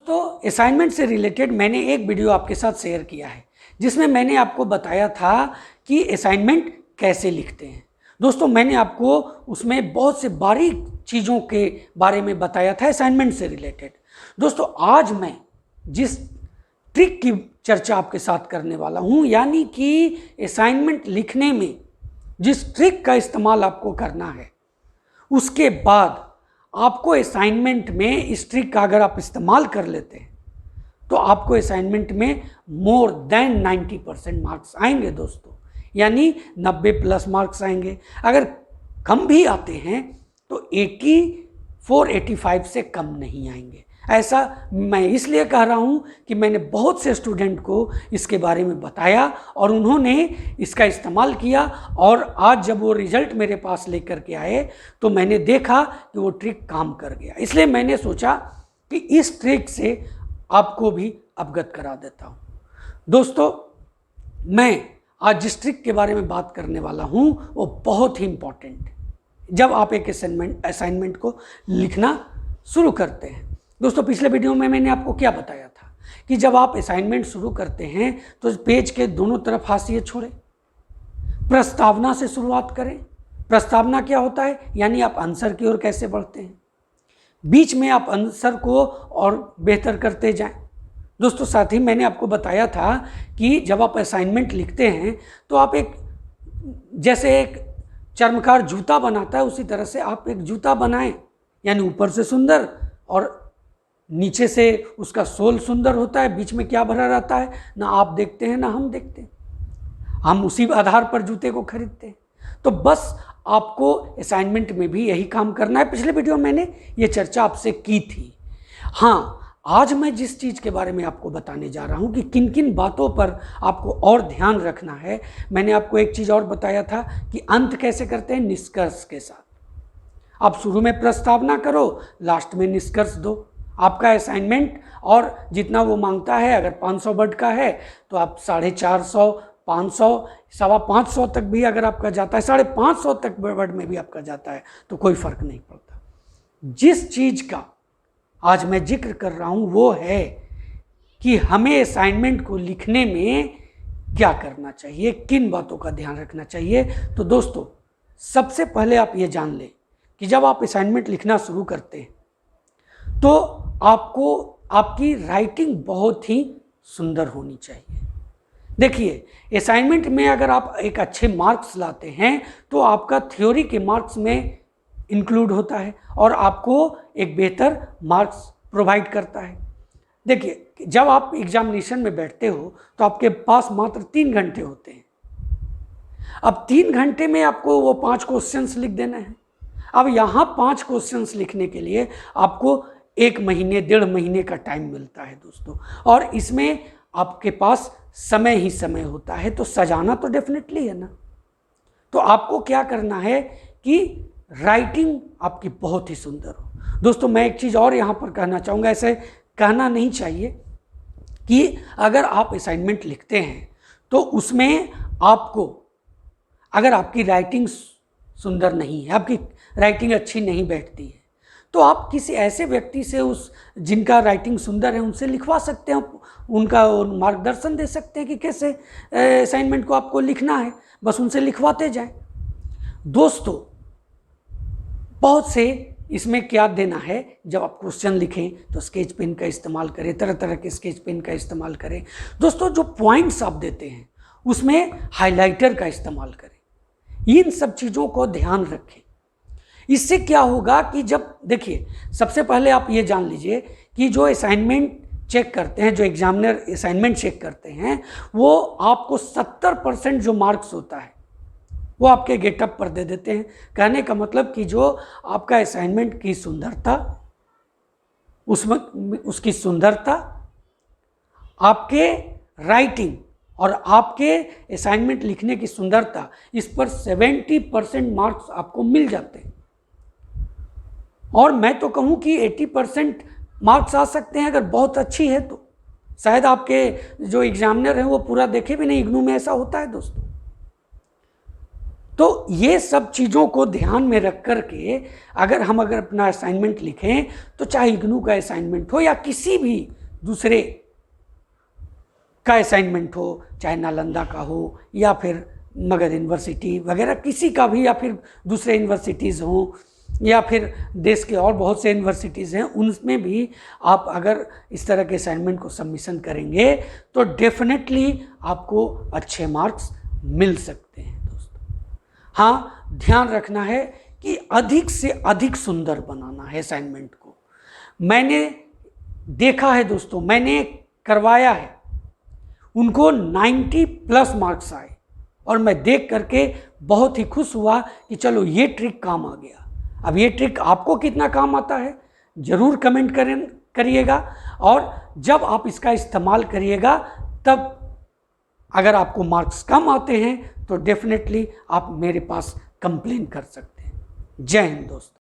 तो असाइनमेंट से रिलेटेड मैंने एक वीडियो आपके साथ शेयर किया है जिसमें मैंने आपको बताया था कि असाइनमेंट कैसे लिखते हैं। दोस्तों मैंने आपको उसमें बहुत से बारीक चीज़ों के बारे में बताया था असाइनमेंट से रिलेटेड। दोस्तों आज मैं जिस ट्रिक की चर्चा आपके साथ करने वाला हूं, यानी कि असाइनमेंट लिखने में जिस ट्रिक का इस्तेमाल आपको करना है, उसके बाद आपको असाइनमेंट में इस ट्रिक का अगर आप इस्तेमाल कर लेते हैं तो आपको असाइनमेंट में मोर देन 90% मार्क्स आएंगे दोस्तों, यानी 90+ मार्क्स आएंगे। अगर कम भी आते हैं तो 84-85 से कम नहीं आएंगे। ऐसा मैं इसलिए कह रहा हूं कि मैंने बहुत से स्टूडेंट को इसके बारे में बताया और उन्होंने इसका इस्तेमाल किया, और आज जब वो रिजल्ट मेरे पास लेकर के आए तो मैंने देखा कि वो ट्रिक काम कर गया। इसलिए मैंने सोचा कि इस ट्रिक से आपको भी अवगत करा देता हूं। दोस्तों मैं आज जिस ट्रिक के बारे में बात करने वाला हूं वो बहुत ही इंपॉर्टेंट है जब आप एक असाइनमेंट को लिखना शुरू करते हैं। दोस्तों पिछले वीडियो में मैंने आपको क्या बताया था कि जब आप असाइनमेंट शुरू करते हैं तो पेज के दोनों तरफ हाशिए छोड़ें, प्रस्तावना से शुरुआत करें। प्रस्तावना क्या होता है, यानी आप आंसर की ओर कैसे बढ़ते हैं, बीच में आप आंसर को और बेहतर करते जाएं। दोस्तों साथ ही मैंने आपको बताया था कि जब आप असाइनमेंट लिखते हैं तो आप जैसे एक चर्मकार जूता बनाता है उसी तरह से आप एक जूता बनाएं, यानी ऊपर से सुंदर और नीचे से उसका सोल सुंदर होता है। बीच में क्या भरा रहता है, ना आप देखते हैं ना हम देखते हैं, हम उसी आधार पर जूते को खरीदते हैं। तो बस आपको असाइनमेंट में भी यही काम करना है। पिछले वीडियो में मैंने ये चर्चा आपसे की थी। हाँ, आज मैं जिस चीज़ के बारे में आपको बताने जा रहा हूँ कि किन किन बातों पर आपको और ध्यान रखना है, मैंने आपको एक चीज़ और बताया था कि अंत कैसे करते हैं, निष्कर्ष के साथ। आप शुरू में प्रस्तावना करो, लास्ट में निष्कर्ष दो। आपका असाइनमेंट और जितना वो मांगता है, अगर 500 वर्ड का है तो आप 450, 500, 550 तक भी अगर आपका जाता है, 550 तक वर्ड में भी आपका जाता है तो कोई फर्क नहीं पड़ता। जिस चीज़ का आज मैं जिक्र कर रहा हूं वो है कि हमें असाइनमेंट को लिखने में क्या करना चाहिए, किन बातों का ध्यान रखना चाहिए। तो दोस्तों सबसे पहले आप ये जान लें कि जब आप असाइनमेंट लिखना शुरू करते हैं तो आपको आपकी राइटिंग बहुत ही सुंदर होनी चाहिए। देखिए असाइनमेंट में अगर आप एक अच्छे मार्क्स लाते हैं तो आपका थ्योरी के मार्क्स में इंक्लूड होता है और आपको एक बेहतर मार्क्स प्रोवाइड करता है। देखिए जब आप एग्जामिनेशन में बैठते हो तो आपके पास मात्र 3 घंटे होते हैं। अब 3 घंटे में आपको वो 5 क्वेश्चंस लिख देना है। अब यहाँ 5 क्वेश्चंस लिखने के लिए आपको 1 महीने 1.5 महीने का टाइम मिलता है दोस्तों, और इसमें आपके पास समय ही समय होता है, तो सजाना तो डेफिनेटली है ना। तो आपको क्या करना है कि राइटिंग आपकी बहुत ही सुंदर हो। दोस्तों मैं एक चीज़ और यहाँ पर कहना चाहूँगा, ऐसे कहना नहीं चाहिए कि अगर आप असाइनमेंट लिखते हैं तो उसमें आपको, अगर आपकी राइटिंग सुंदर नहीं है, आपकी राइटिंग अच्छी नहीं बैठती है, तो आप किसी ऐसे व्यक्ति से जिनका राइटिंग सुंदर है उनसे लिखवा सकते हैं, उनका मार्गदर्शन दे सकते हैं कि कैसे असाइनमेंट को आपको लिखना है, बस उनसे लिखवाते जाएं। दोस्तों बहुत से इसमें क्या देना है, जब आप क्वेश्चन लिखें तो स्केच पेन का इस्तेमाल करें, तरह तरह के स्केच पेन का इस्तेमाल करें। दोस्तों जो पॉइंट्स आप देते हैं उसमें हाइलाइटर का इस्तेमाल करें। इन सब चीज़ों को ध्यान रखें। इससे क्या होगा कि जब देखिए सबसे पहले आप ये जान लीजिए कि जो असाइनमेंट चेक करते हैं, जो एग्जामिनर असाइनमेंट चेक करते हैं, वो आपको 70% जो मार्क्स होता है वो आपके गेटअप पर दे देते हैं। कहने का मतलब कि जो आपका असाइनमेंट की सुंदरता, उसमें उसकी सुंदरता, आपके राइटिंग और आपके असाइनमेंट लिखने की सुंदरता, इस पर 70% मार्क्स आपको मिल जाते हैं। और मैं तो कहूँ कि 80% मार्क्स आ सकते हैं अगर बहुत अच्छी है तो। शायद आपके जो एग्जामिनर हैं वो पूरा देखे भी नहीं, इग्नू में ऐसा होता है दोस्तों। तो ये सब चीज़ों को ध्यान में रख कर के अगर अपना असाइनमेंट लिखें, तो चाहे इग्नू का असाइनमेंट हो या किसी भी दूसरे का असाइनमेंट हो, चाहे नालंदा का हो या फिर मगध यूनिवर्सिटी वगैरह किसी का भी, या फिर दूसरे यूनिवर्सिटीज़ हों या फिर देश के और बहुत से यूनिवर्सिटीज़ हैं, उनमें भी आप अगर इस तरह के असाइनमेंट को सबमिशन करेंगे तो डेफिनेटली आपको अच्छे मार्क्स मिल सकते हैं दोस्तों। हाँ, ध्यान रखना है कि अधिक से अधिक सुंदर बनाना है असाइनमेंट को। मैंने देखा है दोस्तों, मैंने करवाया है, उनको 90+ मार्क्स आए और मैं देख करके बहुत ही खुश हुआ कि चलो ये ट्रिक काम आ गया। अब ये ट्रिक आपको कितना काम आता है ज़रूर कमेंट करिएगा, और जब आप इसका इस्तेमाल करिएगा तब अगर आपको मार्क्स कम आते हैं तो डेफिनेटली आप मेरे पास कंप्लेन कर सकते हैं। जय हिंद दोस्तों।